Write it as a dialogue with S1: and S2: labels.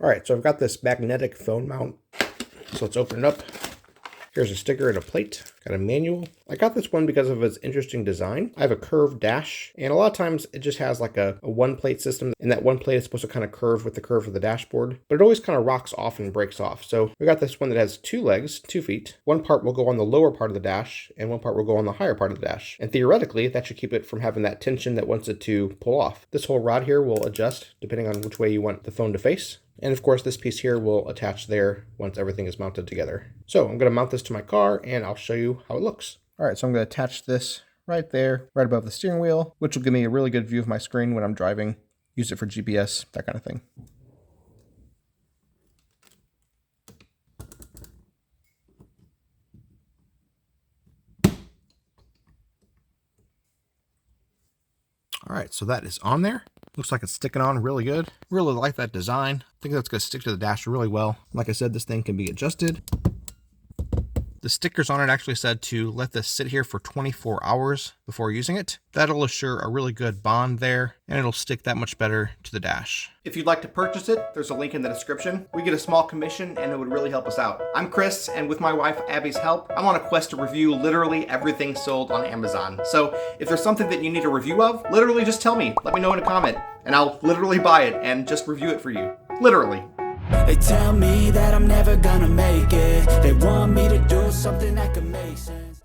S1: All right, so I've got this magnetic phone mount. So let's open it up. Here's a sticker and a plate. Got a manual. I got this one because of its interesting design. I have a curved dash, and a lot of times it just has like a one plate system, and that one plate is supposed to kind of curve with the curve of the dashboard, but it always kind of rocks off and breaks off. So we got this one that has 2 legs, 2 feet. One part will go on the lower part of the dash, and one part will go on the higher part of the dash. And theoretically, that should keep it from having that tension that wants it to pull off. This whole rod here will adjust depending on which way you want the phone to face. And of course, this piece here will attach there once everything is mounted together. So I'm going to mount this to my car and I'll show you how it looks. All right, so I'm going to attach this right there, right above the steering wheel, which will give me a really good view of my screen when I'm driving. Use it for GPS, that kind of thing. All right, so that is on there. Looks like it's sticking on really good. Really like that design. I think that's going to stick to the dash really well. Like I said, this thing can be adjusted. The stickers on it actually said to let this sit here for 24 hours before using it. That'll assure a really good bond there, and it'll stick that much better to the dash. If you'd like to purchase it, there's a link in the description. We get a small commission, and it would really help us out. I'm Chris, and with my wife Abby's help, I'm on a quest to review literally everything sold on Amazon. So if there's something that you need a review of, literally just tell me. Let me know in a comment, and I'll literally buy it and just review it for you. Literally.
S2: They tell me that I'm never gonna make it. They want me to do something that could make sense.